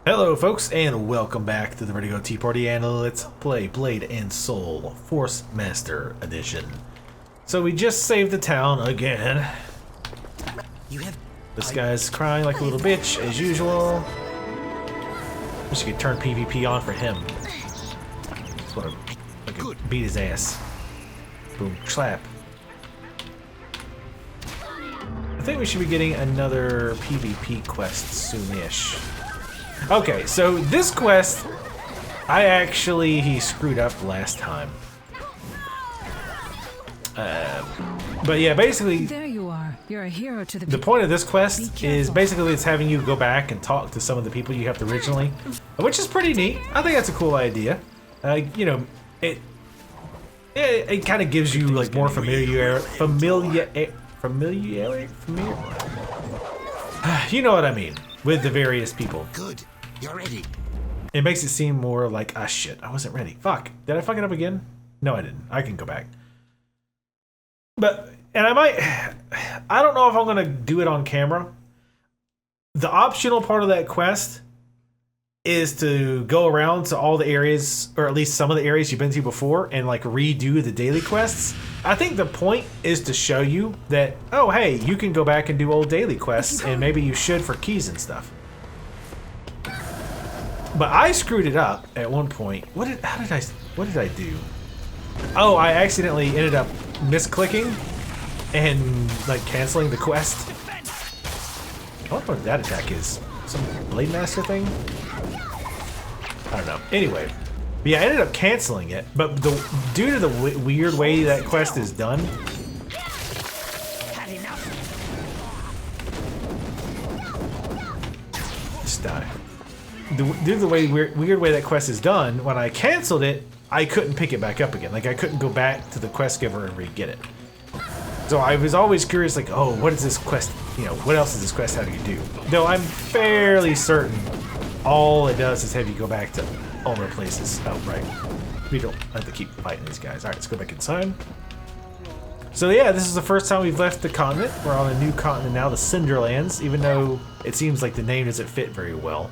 Hello folks and welcome back to the Ready to Go Tea Party and let's play Blade and Soul Force Master Edition. So we just saved the town again. This guy's crying like a little bitch as usual. Wish you could turn PvP on for him. Just wanna beat his ass. Boom, slap. I think we should be getting another PvP quest soonish. Okay, so this quest, he screwed up last time. But yeah, basically, there you are. You're a hero to the point of this quest is basically it's having you go back and talk to some of the people you have originally, which is pretty neat. I think that's a cool idea. You know, it kind of gives you like more familiar. You know what I mean with the various people. Good. You're ready. It makes it seem more like, ah, shit, I wasn't ready. Fuck. Did I fuck it up again? No, I didn't. I can go back. But, and I don't know if I'm going to do it on camera. The optional part of that quest is to go around to all the areas, or at least some of the areas you've been to before, and like redo the daily quests. I think the point is to show you that, oh, hey, you can go back and do old daily quests, and maybe you should for keys and stuff. But I screwed it up at one point. What did I do? Oh, I accidentally ended up misclicking and like canceling the quest. I wonder what that attack is. Some Blade Master thing? I don't know. Anyway, but yeah, I ended up canceling it. But due to the weird way that quest is done, just die. Due to the weird way that quest is done, when I canceled it, I couldn't pick it back up again. Like I couldn't go back to the quest giver and re-get it. So I was always curious, like, oh, what is this quest? You know, what else does this quest have you do? Though I'm fairly certain all it does is have you go back to all their places. Oh, right. We don't have to keep fighting these guys. All right, let's go back inside. So yeah, this is the first time we've left the continent. We're on a new continent now, the Cinderlands, even though it seems like the name doesn't fit very well.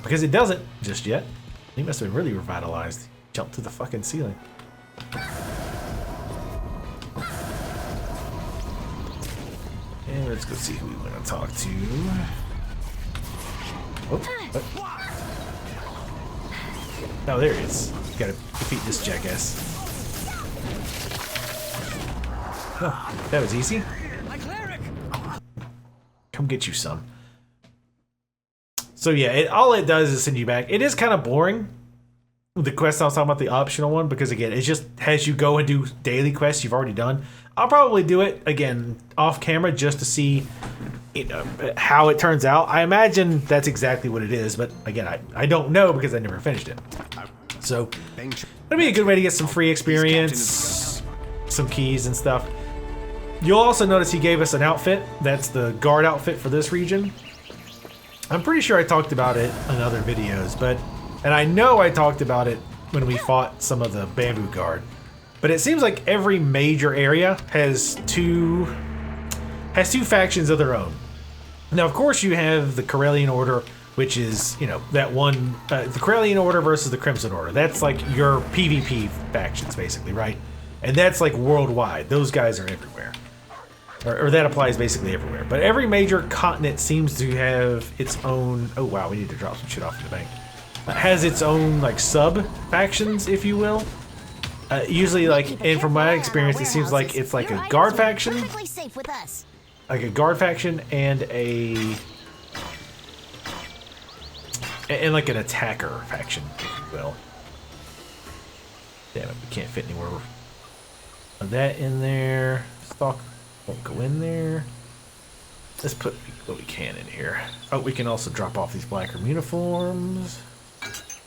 Because it doesn't just yet. He must have been really revitalized. Jumped to the fucking ceiling. And let's go see who we want to talk to. Oh, what? Oh, there he is. Gotta defeat this jackass. Oh, that was easy. Come get you some. So yeah, all it does is send you back. It is kind of boring. The quest I was talking about, the optional one, because again, it just has you go and do daily quests you've already done. I'll probably do it again off camera just to see, you know, how it turns out. I imagine that's exactly what it is, but again, I don't know because I never finished it. So that'd be a good way to get some free experience, some keys and stuff. You'll also notice he gave us an outfit. That's the guard outfit for this region. I'm pretty sure I talked about it in other videos, and I know I talked about it when we fought some of the Bamboo Guard. But it seems like every major area has two factions of their own. Now, of course, you have the Corellian Order, which is, you know, that one, the Corellian Order versus the Crimson Order. That's like your PvP factions, basically, right? And that's like worldwide. Those guys are everywhere. Or that applies basically everywhere. But every major continent seems to have its own... Oh, wow, we need to drop some shit off in the bank. Has its own, like, sub-factions, if you will. Usually, like, and from my experience, it seems like it's like a guard faction. Like a guard faction and like an attacker faction, if you will. Damn it, we can't fit anywhere of that in there. Stalk won't go in there. Let's put what we can in here. Oh, we can also drop off these black room uniforms.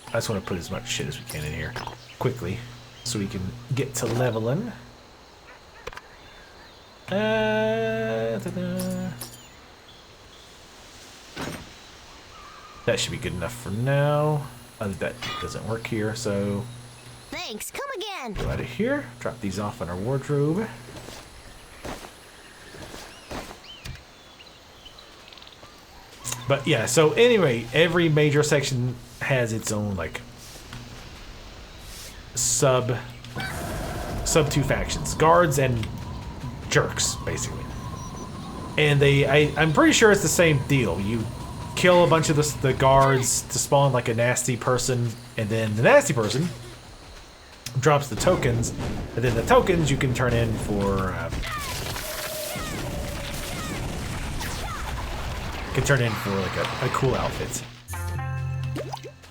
I just want to put as much shit as we can in here quickly so we can get to leveling. That should be good enough for now. That doesn't work here, so... Thanks, come again! Go out of here, drop these off in our wardrobe. But yeah, so anyway, every major section has its own like sub two factions, guards and jerks, basically. And I'm pretty sure it's the same deal. You kill a bunch of the guards to spawn like a nasty person, and then the nasty person drops the tokens, and then the tokens you can turn in for like a cool outfit.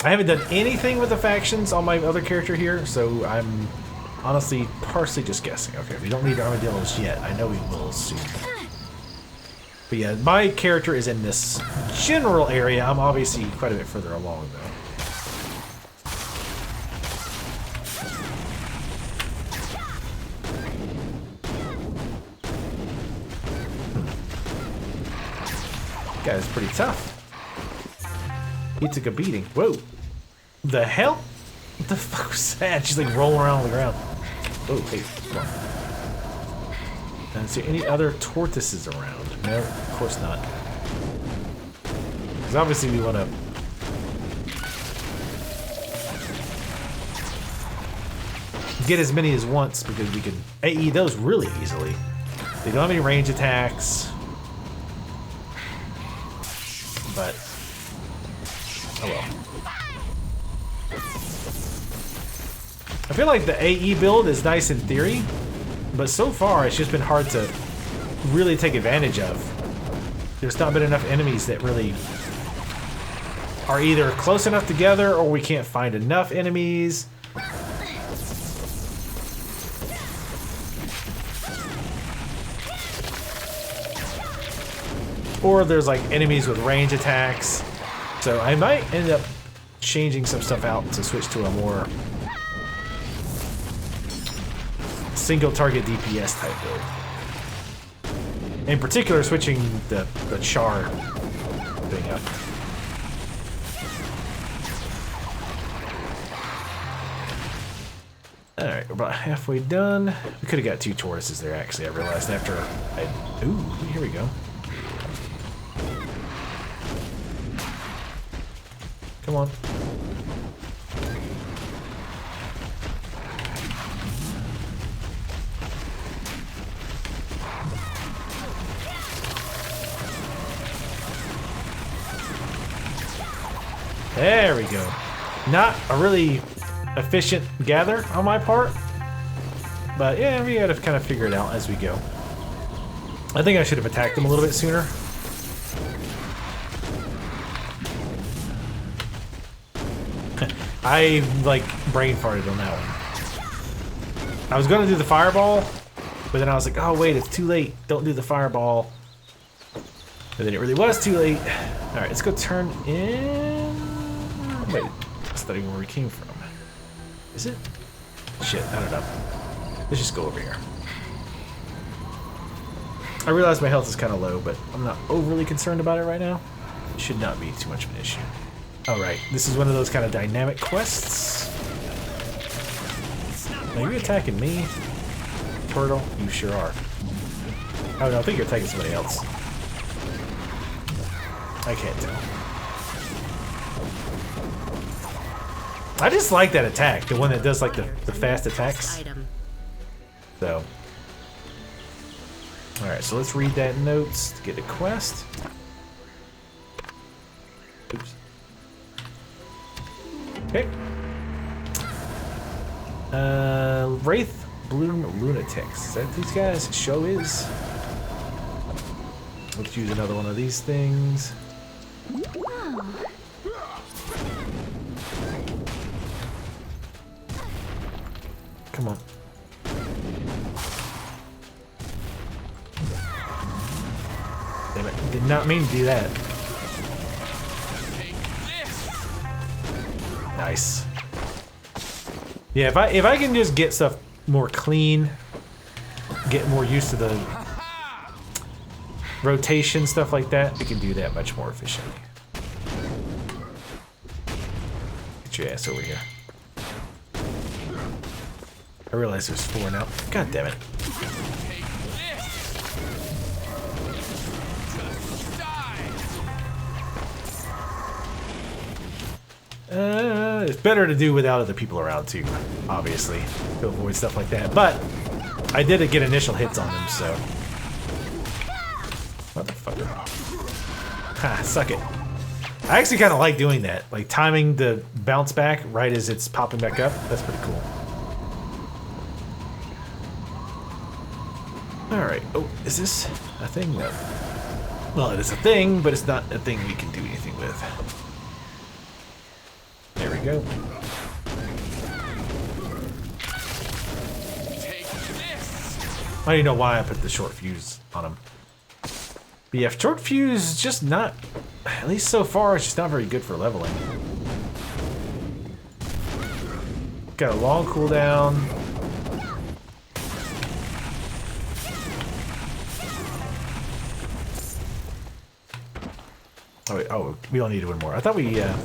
I haven't done anything with the factions on my other character here, so I'm honestly partially just guessing. Okay, we don't need armadillos yet. I know we will soon. But yeah, my character is in this general area. I'm obviously quite a bit further along, though. Guy's pretty tough. He took a beating. Whoa. The hell? What the fuck was that? She's like rolling around on the ground. Oh, hey, come on. Is there any other tortoises around? No, of course not. Because obviously we want to... get as many as once, because we can AE those really easily. They don't have any range attacks. But, oh well. I feel like the AE build is nice in theory, but so far it's just been hard to really take advantage of. There's not been enough enemies that really are either close enough together, or we can't find enough enemies. Or there's like enemies with range attacks. So I might end up changing some stuff out to switch to a more single target DPS type build. In particular, switching the char thing up. Alright, we're about halfway done. We could have got 2 tortoises there, actually, I realized after I... Ooh, here we go. Come on. There we go. Not a really efficient gather on my part, but yeah, we gotta kind of figure it out as we go. I think I should have attacked them a little bit sooner. I like brain farted on that one. I was gonna do the fireball, but then I was like, oh wait, it's too late. Don't do the fireball. And then it really was too late. All right, let's go turn in. Wait, that's not even where we came from. Is it? Shit, I don't know. Let's just go over here. I realize my health is kind of low, but I'm not overly concerned about it right now. It should not be too much of an issue. Alright, this is one of those kind of dynamic quests. Are you attacking me, turtle? You sure are. Oh no, I think you're attacking somebody else. I can't tell. I just like that attack, the one that does like the fast attacks. So. Alright, so let's read that notes to get a quest. Oops. Okay. Wraith Bloom Lunatics. Is that these guys? Show is. Let's use another one of these things. Come on. Damn it. Did not mean to do that. Nice. Yeah, if I can just get stuff more clean, get more used to the rotation, stuff like that, we can do that much more efficiently. Get your ass over here. I realize there's 4 now. God damn it. It's better to do without other people around too, obviously, to avoid stuff like that. But I did get initial hits on them, so. Motherfucker. Ha, suck it. I actually kind of like doing that, like timing the bounce back right as it's popping back up. That's pretty cool. Alright, oh, is this a thing? No. Well, it is a thing, but it's not a thing we can do anything with. There we go. I don't even know why I put the short fuse on him. But yeah, short fuse is just not, at least so far, it's just not very good for leveling. Got a long cooldown. Oh, wait, oh, we don't need one more. I thought we, never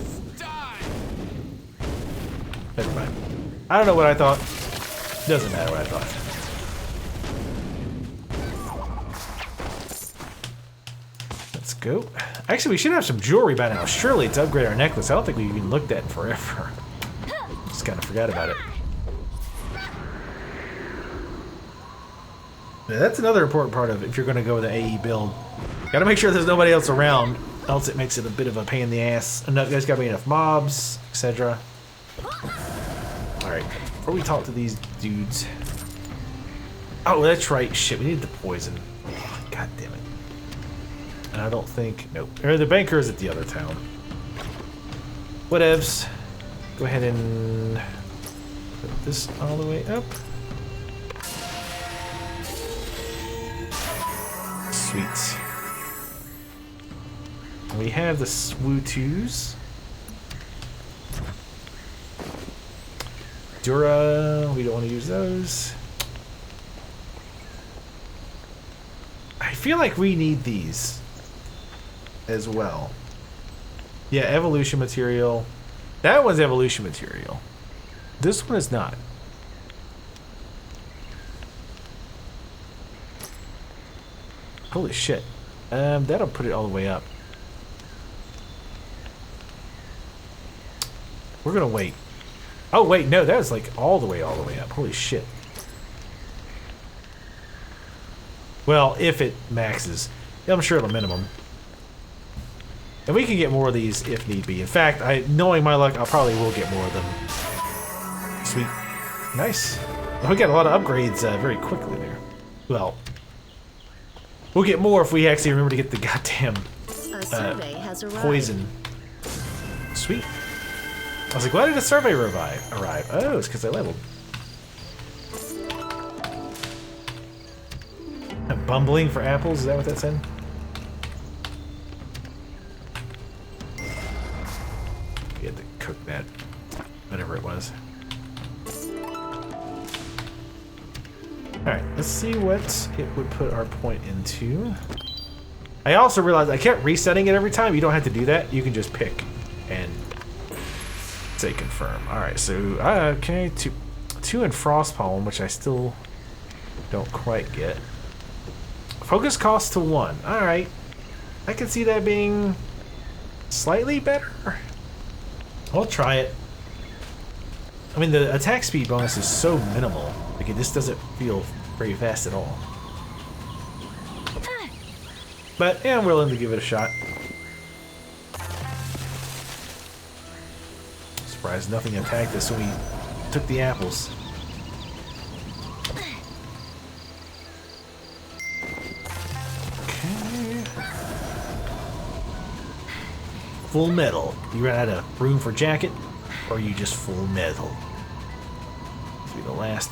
mind. I don't know what I thought. Doesn't matter what I thought. Let's go. Actually, we should have some jewelry by now. Surely to upgrade our necklace. I don't think we've even looked at it in forever. Just kind of forgot about it. Yeah, that's another important part of it if you're going to go with the AE build. Got to make sure there's nobody else around, else it makes it a bit of a pain in the ass. Enough, there's got to be enough mobs, etc. Alright, before we talk to these dudes. Oh, that's right. Shit, we need the poison. Oh, God damn it. And I don't think... Nope. Or the banker is at the other town. Whatevs. Go ahead and put this all the way up. Sweet. We have the Swootoos. Dura, we don't want to use those. I feel like we need these as well. Yeah, evolution material. That one's evolution material. This one is not. Holy shit. That'll put it all the way up. We're gonna wait. Oh wait, no, that was like all the way up. Holy shit. Well, if it maxes. I'm sure it'll minimum. And we can get more of these if need be. In fact, knowing my luck, I probably will get more of them. Sweet. Nice. Well, we got a lot of upgrades very quickly there. Well, we'll get more if we actually remember to get the goddamn poison. Sweet. I was like, why did a survey arrive? Oh, it's because I leveled. I'm bumbling for apples, is that what that said? We had to cook that, whatever it was. Alright, let's see what it would put our point into. I also realized I kept resetting it every time. You don't have to do that. You can just pick and say confirm. Alright, so, okay, two in Frost Pollen, which I still don't quite get. Focus cost to 1. Alright. I can see that being slightly better. I'll try it. I mean, the attack speed bonus is so minimal. Like, it just doesn't feel very fast at all. But, yeah, I'm willing to give it a shot. Surprised nothing attacked us when we took the apples. Okay. Full metal. You ran out of room for jacket, or are you just full metal? This will be the last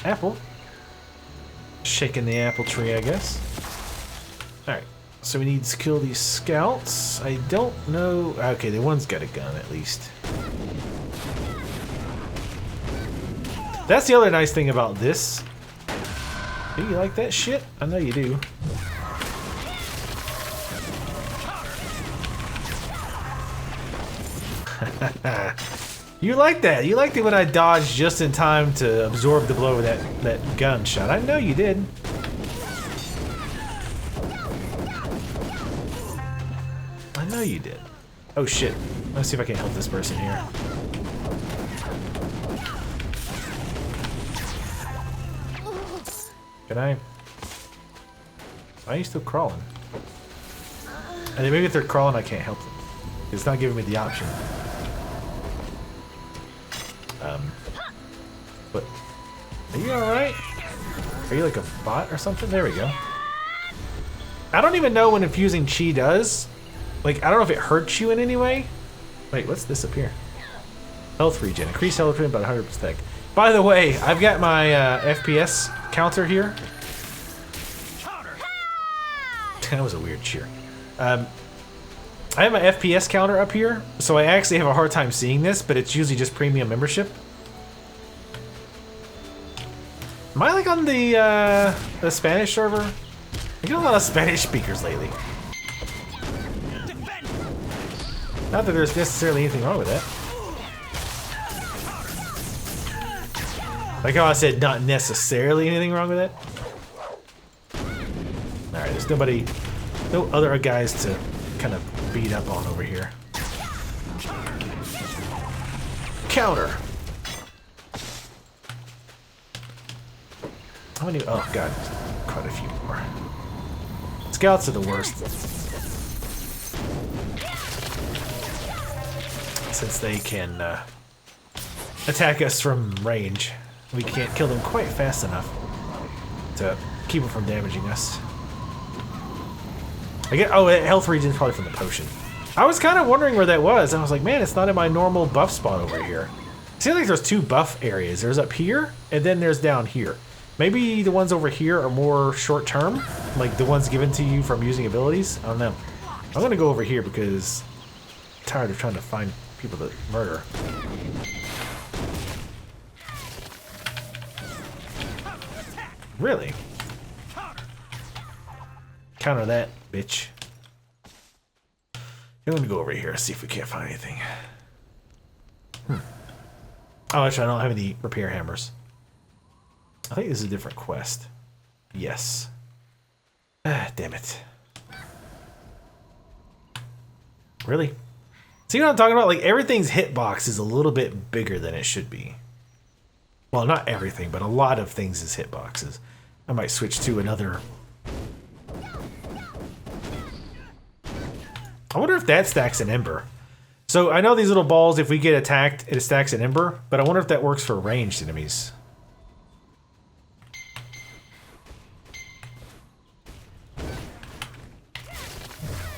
apple. Shaking the apple tree, I guess. Alright, so we need to kill these scouts. I don't know. Okay, the one's got a gun at least. That's the other nice thing about this. Do you like that shit? I know you do. You like that. You liked it when I dodged just in time to absorb the blow of that gunshot. I know you did. I know you did. Oh shit. Let's see if I can help this person here. Can I? Why are you still crawling? And then maybe if they're crawling, I can't help them. It's not giving me the option. But are you alright? Are you like a bot or something? There we go. I don't even know what infusing chi does. Like, I don't know if it hurts you in any way. Wait, what's this up here? Health regen. Increase health regen by 100%. By the way, I've got my FPS counter here. That was a weird cheer. I have my FPS counter up here, so I actually have a hard time seeing this, but it's usually just premium membership. Am I like on the Spanish server? I get a lot of Spanish speakers lately. Not that there's necessarily anything wrong with that. Like how I said, not necessarily anything wrong with it. Alright, there's no other guys to kind of beat up on over here. Counter! How many? Oh god, quite a few more. Scouts are the worst. Since they can attack us from range, we can't kill them quite fast enough to keep them from damaging us. Oh, health regen is probably from the potion. I was kind of wondering where that was. I was like, man, it's not in my normal buff spot over here. It seems like there's two buff areas. There's up here, and then there's down here. Maybe the ones over here are more short-term, like the ones given to you from using abilities. I don't know. I'm going to go over here because I'm tired of trying to find people to murder. Really? Counter that, bitch. I'm gonna go over here, see if we can't find anything. Oh, actually, I don't have any repair hammers. I think this is a different quest. Yes. Ah, damn it. Really? See what I'm talking about? Like, everything's hitbox is a little bit bigger than it should be. Well, not everything, but a lot of things is hitboxes. I might switch to another. I wonder if that stacks an ember. So I know these little balls, if we get attacked, it stacks an ember, but I wonder if that works for ranged enemies.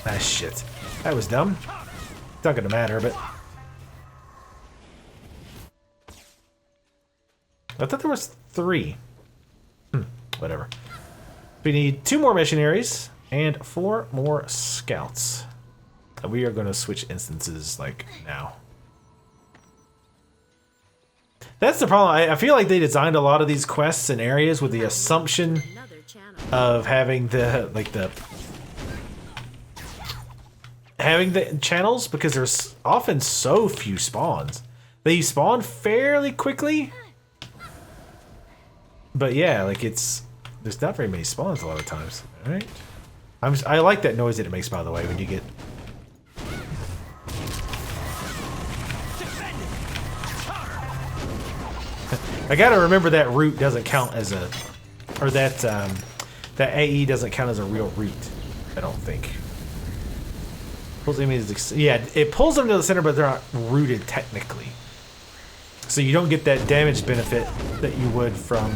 Ah, shit. That was dumb. It's not gonna matter, but... I thought there was 3. Whatever. We need 2 more missionaries and 4 more scouts. And we are going to switch instances, like, now. That's the problem. I feel like they designed a lot of these quests and areas with the assumption of having the, like, having the channels, because there's often so few spawns. They spawn fairly quickly. But yeah, like, there's not very many spawns a lot of times. Alright. I like that noise that it makes, by the way, when you get... I gotta remember that root doesn't count as a... Or that, that AE doesn't count as a real root. I don't think. Pulls enemies, yeah, it pulls them to the center, but they're not rooted technically. So you don't get that damage benefit that you would from...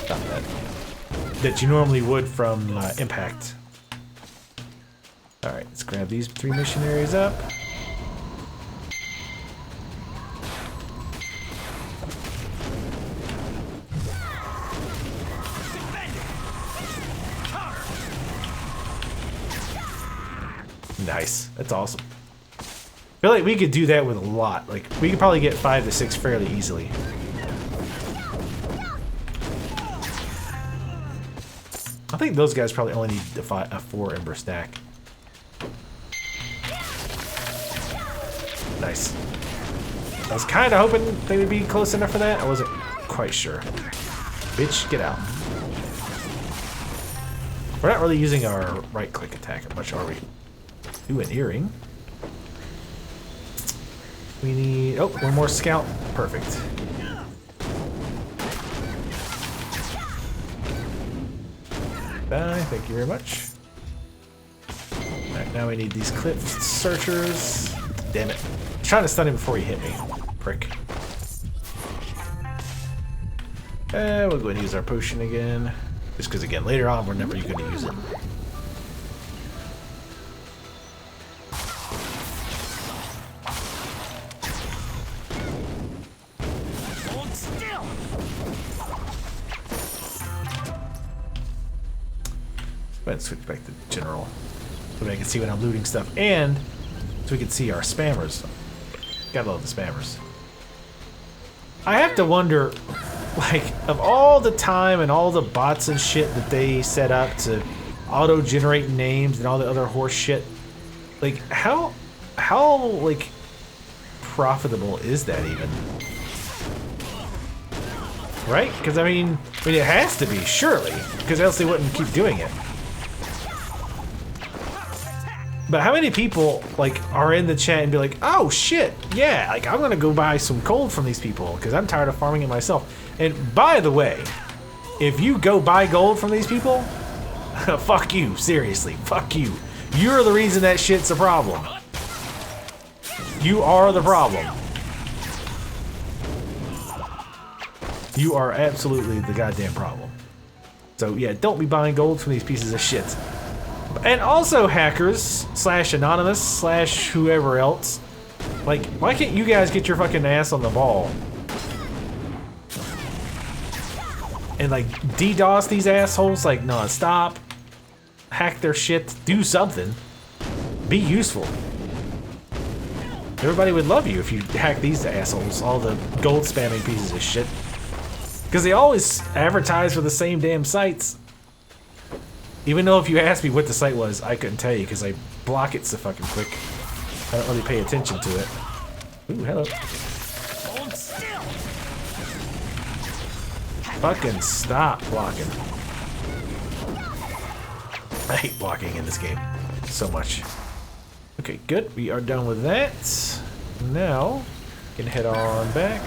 Stop that. That you normally would from Impact. Alright, let's grab these 3 missionaries up. Nice. That's awesome. I feel like we could do that with a lot. Like, we could probably get 5 to 6 fairly easily. I think those guys probably only need a 4 ember stack. Nice. I was kind of hoping they would be close enough for that. I wasn't quite sure. Bitch, get out. We're not really using our right-click attack much, are we? Ooh, an earring. We need... Oh, one more scout. Perfect. Thank you very much. Alright, now we need these cliff searchers. Damn it. I'm trying to stun him before he hit me. Prick. We'll go ahead and use our potion again. Just because, again, later on, we're never going to use it. Hold still. Go ahead and switch back to general. So that I can see when I'm looting stuff. And so we can see our spammers. Gotta love the spammers. I have to wonder, like, of all the time and all the bots and shit that they set up to auto-generate names and all the other horse shit, like, how like, profitable is that even? Right? Because, I mean, it has to be, surely. Because else they wouldn't keep doing it. But how many people, like, are in the chat and be like, oh, shit, yeah, like, I'm gonna go buy some gold from these people because I'm tired of farming it myself. And by the way, if you go buy gold from these people, fuck you, seriously, fuck you. You're the reason that shit's a problem. You are the problem. You are absolutely the goddamn problem. So yeah, don't be buying gold from these pieces of shit. And also hackers, / anonymous, / whoever else. Like, why can't you guys get your fucking ass on the ball? And like, DDoS these assholes like non-stop. Hack their shit, do something. Be useful. Everybody would love you if you hack these assholes, all the gold spamming pieces of shit. Because they always advertise for the same damn sites. Even though if you asked me what the site was, I couldn't tell you because I block it so fucking quick. I don't really pay attention to it. Ooh, hello. Hold still. Fucking stop blocking. I hate blocking in this game so much. Okay, good. We are done with that. Now, we can head on back.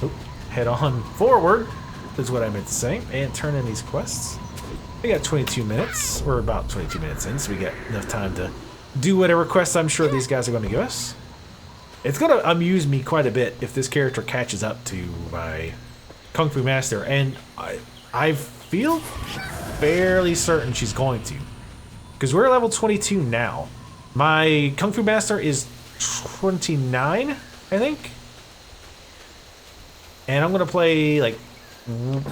Oop, head on forward, is what I meant to say, and turn in these quests. We got 22 minutes. We're about 22 minutes in, so we got enough time to do whatever quests I'm sure these guys are going to give us. It's going to amuse me quite a bit if this character catches up to my Kung Fu Master, and I feel fairly certain she's going to. Because we're at level 22 now. My Kung Fu Master is 29, I think. And I'm going to play, like,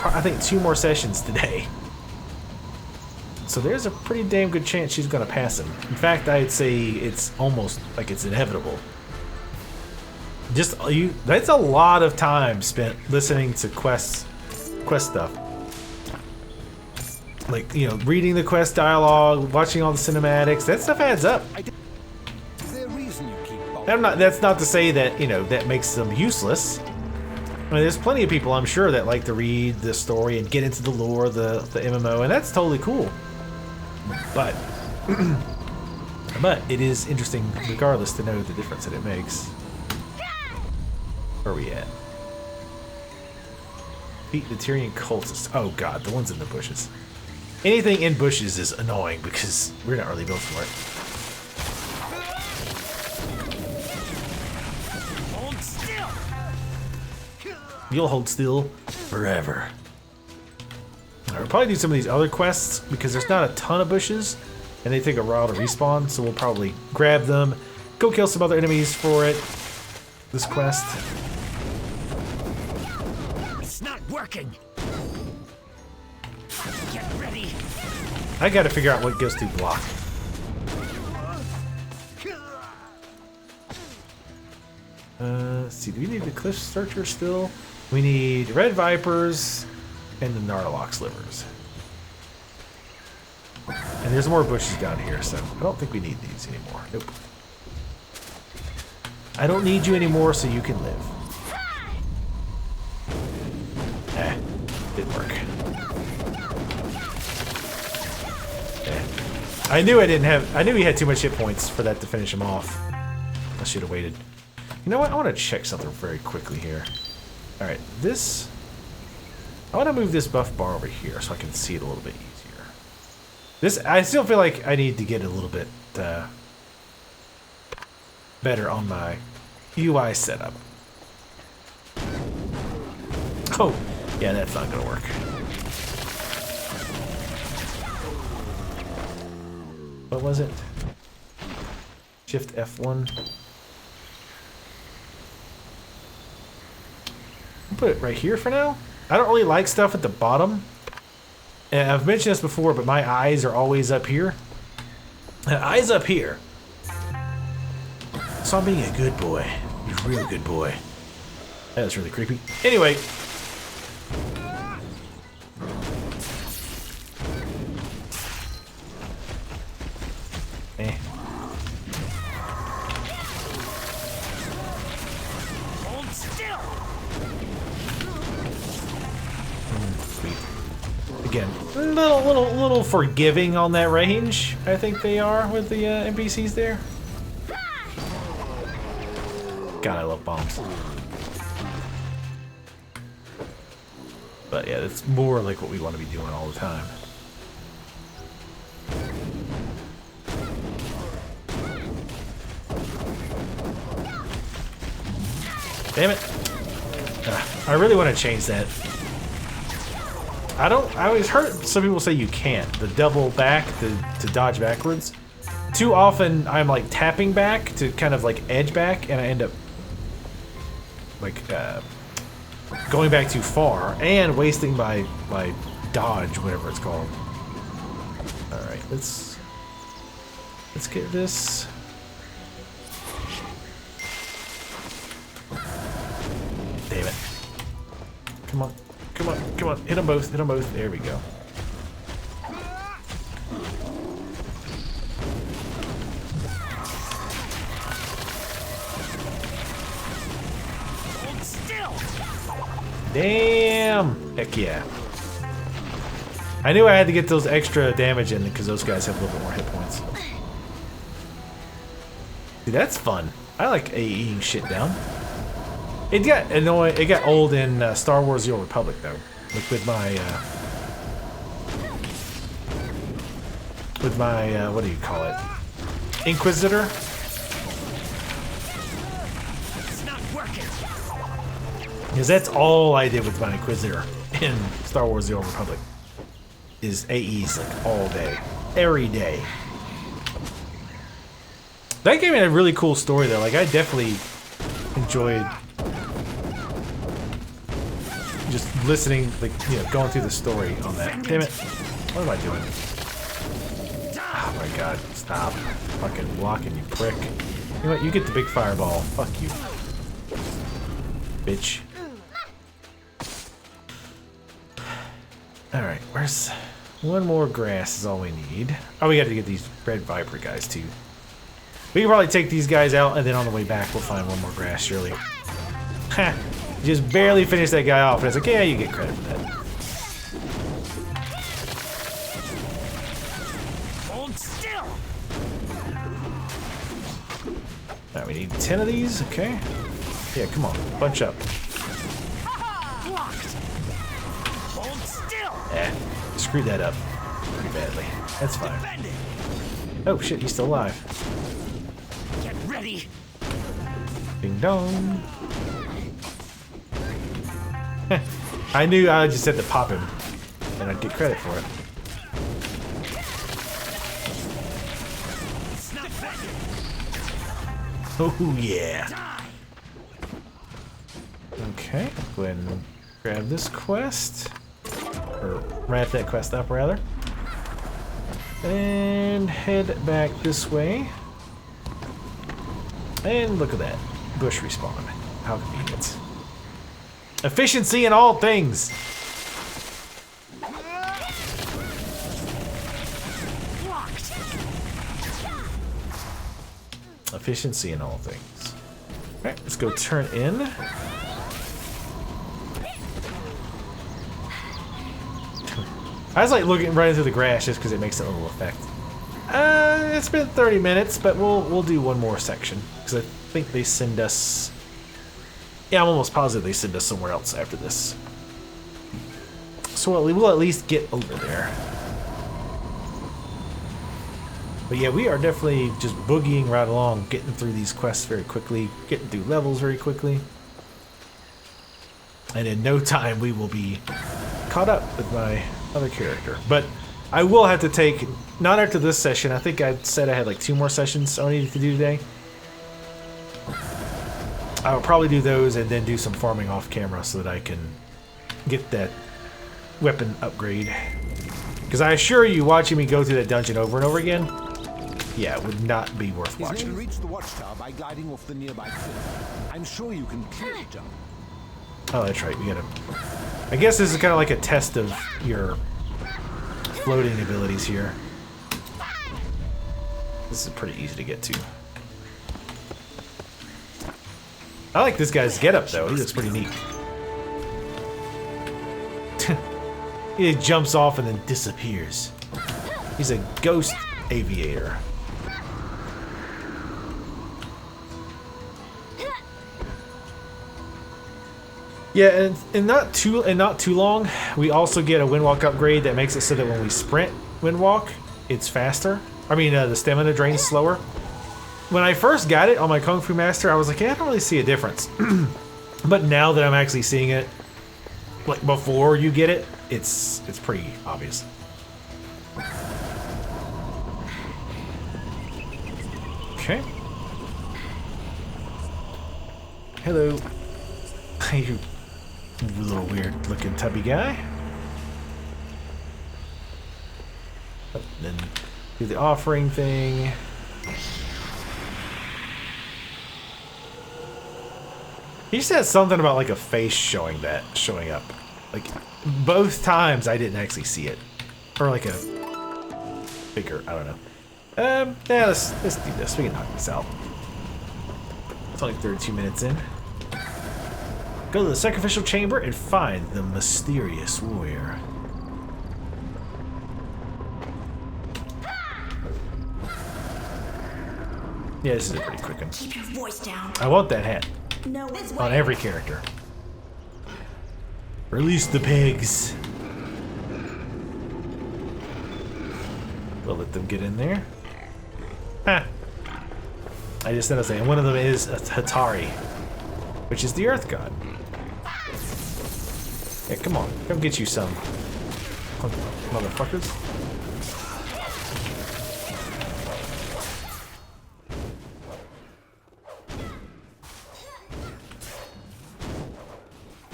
I think 2 more sessions today. So there's a pretty damn good chance she's going to pass him. In fact, I'd say it's almost like it's inevitable. That's a lot of time spent listening to quest stuff. Like, you know, reading the quest dialogue, watching all the cinematics, that stuff adds up. Is there a reason you keep That's not to say that, you know, that makes them useless. I mean, there's plenty of people, I'm sure, that like to read the story and get into the lore of the MMO, and that's totally cool. But, but it is interesting, regardless, to know the difference that it makes. Where are we at? Beat the Tyrian cultists. Oh god, the ones in the bushes. Anything in bushes is annoying because we're not really built for it. hold still? You'll hold still forever. Alright, we'll probably do some of these other quests because there's not a ton of bushes and they take a while to respawn, so we'll probably grab them, go kill some other enemies for it. This quest. It's not working. Get ready. I gotta figure out what goes through block. Let's see, do we need the Cliff Searcher still? We need Red Vipers and the Gnarlock Slivers. And there's more bushes down here, so I don't think we need these anymore. Nope. I don't need you anymore so you can live. Didn't work. I knew I didn't have. I knew he had too much hit points for that to finish him off. I should have waited. You know what? I want to check something very quickly here. All right, this. I want to move this buff bar over here so I can see it a little bit easier. This. I still feel like I need to get a little bit better on my UI setup. Oh, yeah, that's not gonna work. What was it? Shift F1. I'll put it right here for now. I don't really like stuff at the bottom. And I've mentioned this before, but my eyes are always up here. Eyes up here. So I'm being a good boy. A real good boy. That was really creepy. Anyway. Hold still. Sweet. Again, little forgiving on that range. I think they are with the NPCs there. God, I love bombs. But yeah, it's more like what we want to be doing all the time. Damn it. I really want to change that. I always heard some people say you can't. The double back, to dodge backwards. Too often I'm like tapping back to kind of like edge back and I end up like going back too far and wasting my dodge, whatever it's called. All right, let's get this. Damn it! Come on, come on, come on! Hit them both! Hit them both! There we go. Damn! Heck yeah. I knew I had to get those extra damage in because those guys have a little bit more hit points. See, that's fun. I like AEing shit down. It got annoying. It got old in Star Wars: The Old Republic, though. Like with my what do you call it? Inquisitor. It's not working. Because that's all I did with my Inquisitor in Star Wars: The Old Republic. Is AEs like all day, every day. That gave me a really cool story though. Like I definitely enjoyed just listening, like going through the story on that. Damn it! What am I doing? Oh my god! Stop! Fucking blocking, you prick! You know what? You get the big fireball. Fuck you, bitch. Alright, where's... One more grass is all we need. Oh, we got to get these red viper guys, too. We can probably take these guys out, and then on the way back, we'll find one more grass, surely. Ha! Just barely finished that guy off, and it's like, yeah, you get credit for that. Hold still. Alright, we need 10 of these, okay. Yeah, come on, bunch up. Blocked. Hold still. Screwed that up pretty badly. That's fine. Defending. Oh shit, he's still alive. Get ready. Ding dong. I knew I just had to pop him, and I'd get credit for it. It's not working. Oh yeah. Die. Okay, go ahead and grab this quest. Or wrap that quest up, rather. And head back this way. And look at that. Bush respawn. How convenient. Efficiency in all things! Blocked. Efficiency in all things. Alright, let's go turn in. I was like looking right into the grass just because it makes that little effect. It's been 30 minutes, but we'll do one more section because I think they send us. Yeah, I'm almost positive they send us somewhere else after this. So we'll at least get over there. But yeah, we are definitely just boogieing right along, getting through these quests very quickly, getting through levels very quickly. And in no time, we will be caught up with my other character. But I will have to take, not after this session, I think I said I had like 2 more sessions I needed to do today. I will probably do those and then do some farming off camera so that I can get that weapon upgrade. Because I assure you, watching me go through that dungeon over and over again, yeah, it would not be worth You watching. can reach the watchtower by gliding off the nearby cliff. I'm sure you can clearly jump. Oh, that's right. We gotta. I guess this is kind of like a test of your floating abilities here. This is pretty easy to get to. I like this guy's getup though. He looks pretty neat. He jumps off and then disappears. He's a ghost aviator. Yeah, and not too long, we also get a windwalk upgrade that makes it so that when we sprint windwalk, it's faster. I mean, the stamina drains slower. When I first got it on my Kung Fu Master, I was like, yeah, I don't really see a difference. But now that I'm actually seeing it, like before you get it, it's pretty obvious. Okay. Hello. You little weird looking tubby guy. Then do the offering thing. He said something about like a face showing up. Like both times I didn't actually see it. Or like a figure, I don't know. Yeah, let's do this. We can knock this out. It's only 32 minutes in. Go to the sacrificial chamber and find the mysterious warrior. Yeah, this is a pretty quick one. Keep your voice down. I want that hat No one's on every character. Release the pigs. We'll let them get in there. Ha! I just noticed that. And one of them is a Hatari, which is the Earth God. Yeah, come on. Come get you some. Motherfuckers.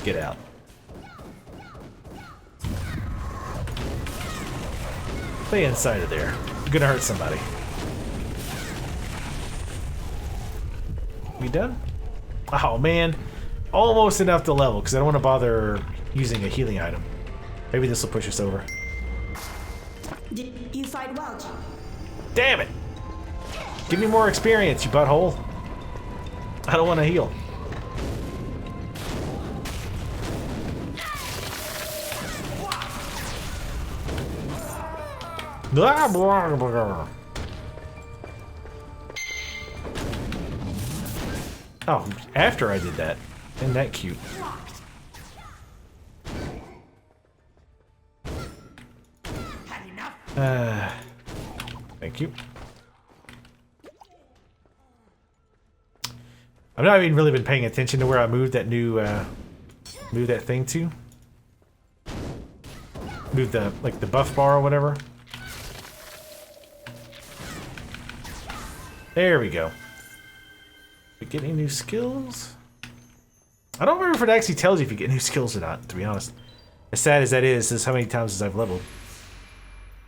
Get out. Stay inside of there. You're gonna hurt somebody. We done? Oh man. Almost enough to level, because I don't want to bother using a healing item. Maybe this will push us over. Did you fight Welch? Damn it! Give me more experience, you butthole. I don't want to heal. Oh, after I did that. Isn't that cute? Had enough? Thank you. I've not even really been paying attention to where I moved that new, moved that thing to. Moved the, like, the buff bar or whatever. There we go. We get any new skills? I don't remember if it actually tells you if you get new skills or not, to be honest. As sad as that is, this is how many times as I've leveled.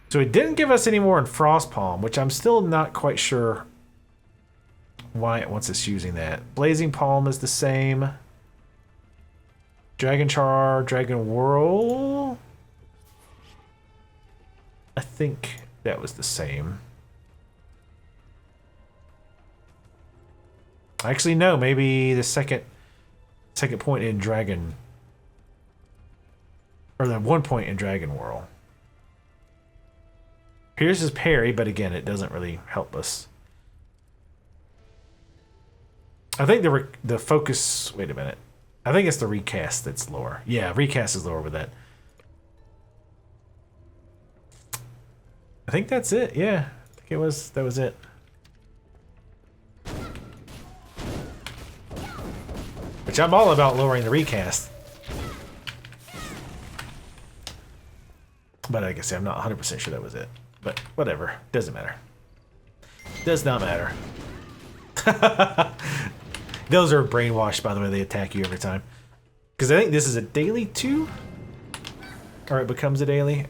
So it didn't give us any more in Frostpalm, which I'm still not quite sure why it wants us using that. Blazing Palm is the same. Dragon Char, Dragon Whirl. I think that was the same. Actually, no. Maybe the second point in Dragon, or the 1 point in Dragon Whirl. Here's his parry, but again, it doesn't really help us. I think the focus... Wait a minute. I think it's the recast that's lower. Yeah, recast is lower with that. I think that's it. Yeah, I think that was it. Which I'm all about lowering the recast. But like I say, I'm not 100% sure that was it. But whatever. Doesn't matter. Does not matter. Those are brainwashed, by the way. They attack you every time. Because I think this is a daily too? Or it becomes a daily.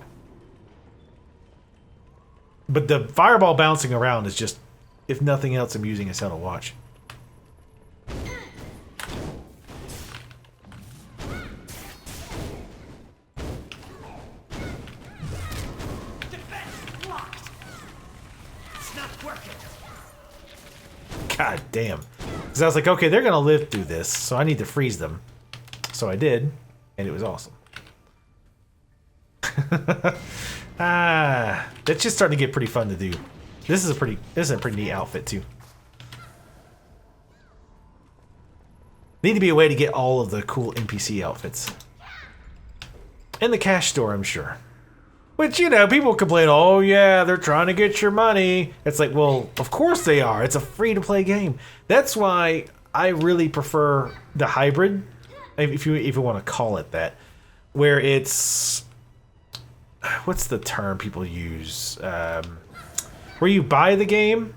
But the fireball bouncing around is just, if nothing else, amusing as hell to watch. God damn. Because I was like, okay, they're going to live through this, so I need to freeze them. So I did, and it was awesome. That's just starting to get pretty fun to do. This is a pretty neat outfit too. Need to be a way to get all of the cool NPC outfits. In the cash store, I'm sure. Which, you know, people complain, oh yeah, they're trying to get your money. It's like, well, of course they are. It's a free-to-play game. That's why I really prefer the hybrid, if you want to call it that, where it's... What's the term people use? Where you buy the game,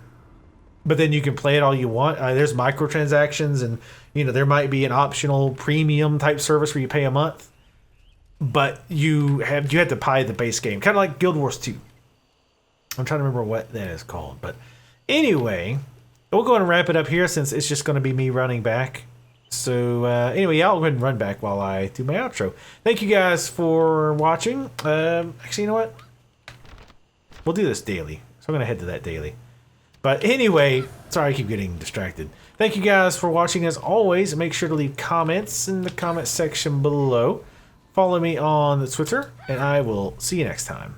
but then you can play it all you want. There's microtransactions, and you know there might be an optional premium type service where you pay a month, but you have to buy the base game, kind of like Guild Wars 2. I'm trying to remember what that is called, but anyway, we'll go and wrap it up here since it's just going to be me running back. So anyway, I'll go ahead and run back while I do my outro. Thank you guys for watching. Actually, you know what? We'll do this daily. So I'm going to head to that daily. But anyway, sorry I keep getting distracted. Thank you guys for watching as always. Make sure to leave comments in the comment section below. Follow me on Twitter, and I will see you next time.